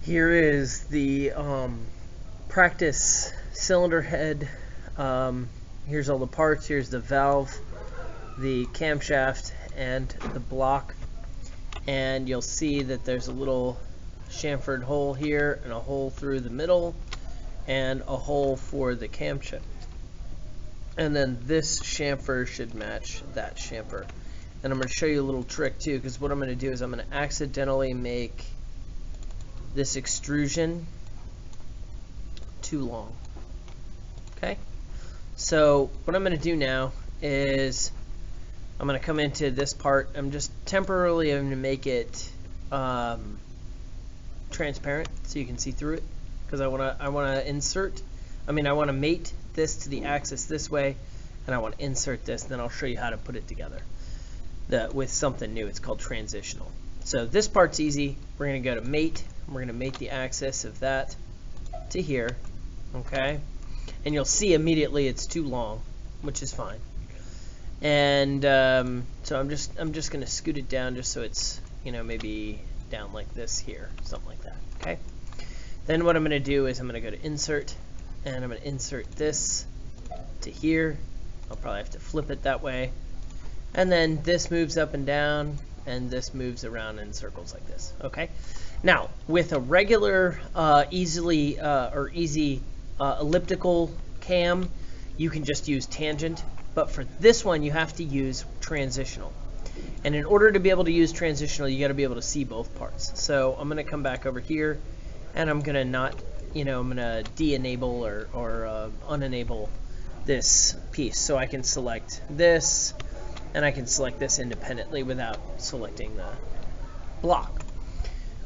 Here is the practice cylinder head. Here's all the parts. Here's the valve, the camshaft, and the block. And you'll see that there's a little chamfered hole here and a hole through the middle and a hole for the camshaft. And then this chamfer should match that chamfer. And I'm going to show you a little trick too, because what I'm going to do is I'm going to accidentally make this extrusion too long. Okay, so what I'm going to do now is I'm going to come into this part. I'm just temporarily going to make it transparent so you can see through it, because I want to mate this to the axis this way, and I want to insert this. Then I'll show you how to put it together with something new. It's called transitional. So this part's easy. We're going to go to mate. We're going to mate the axis of that to here, okay? And you'll see immediately it's too long, which is fine. And so I'm just going to scoot it down just so it's, maybe down like this here, something like that, okay? Then what I'm going to do is I'm going to go to insert, and I'm going to insert this to here. I'll probably have to flip it that way. And then this moves up and down, and this moves around in circles like this, okay? Now, with a regular easy elliptical cam, you can just use tangent, but for this one you have to use transitional. And in order to be able to use transitional, you got to be able to see both parts. So I'm going to come back over here, and I'm going to not, I'm going to de-enable or unenable this piece, so I can select this, and I can select this independently without selecting the block.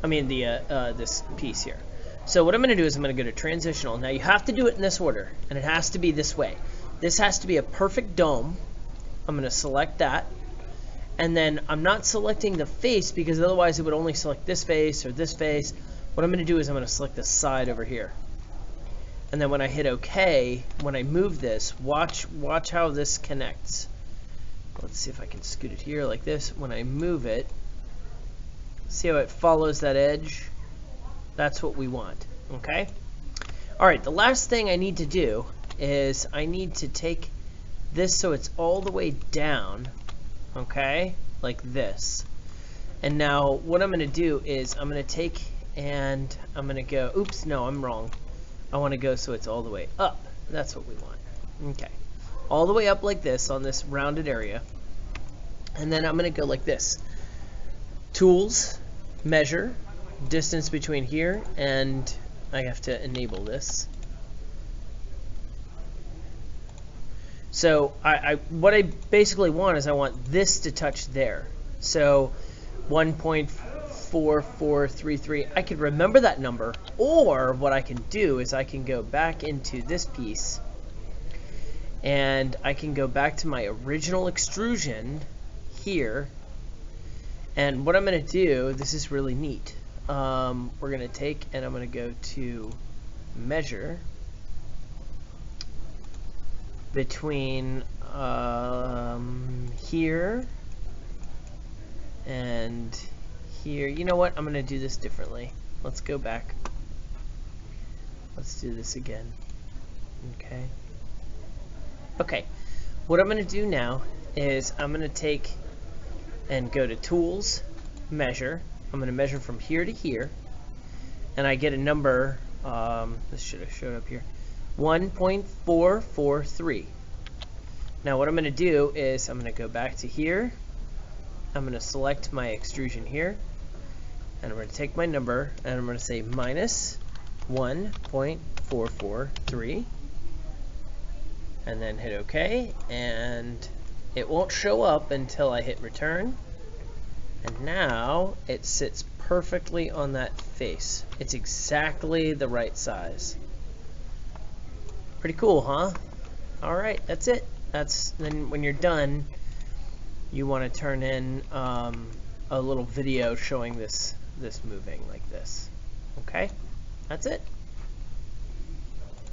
This piece here. So what I'm going to do is I'm going to go to transitional. Now you have to do it in this order, and it has to be this way. This has to be a perfect dome. I'm going to select that, and then I'm not selecting the face because otherwise it would only select this face or this face. What I'm going to do is I'm going to select the side over here, and then when I hit OK, when I move this, watch how this connects. Let's see if I can scoot it here like this. When I move it, see how it follows that edge? That's what we want, okay? All right, the last thing I need to do is I need to take this so it's all the way down, okay? Like this. And now what I'm going to do is I'm going to take and I'm going to go, oops, no, I'm wrong. I want to go so it's all the way up. That's what we want, okay? All the way up like this on this rounded area. And then I'm going to go like this. Tools, measure, distance between here, and I have to enable this. So what I basically want is I want this to touch there. So 1.4433, I could remember that number, or what I can do is I can go back into this piece and I can go back to my original extrusion here. And what I'm going to do, this is really neat. We're going to take and I'm going to go to measure between here and here. You know what? I'm going to do this differently. Let's go back. Let's do this again. Okay. Okay. What I'm going to do now is I'm going to take and go to tools, measure. I'm going to measure from here to here, and I get a number. This should have showed up here, 1.443. Now what I'm going to do is I'm going to go back to here. I'm going to select my extrusion here, and I'm going to take my number and I'm going to say minus 1.443, and then hit OK, and it won't show up until I hit return. And now it sits perfectly on that face. It's exactly the right size. Pretty cool, huh? All right, that's it. Then when you're done, you want to turn in a little video showing this moving like this. Okay, that's it.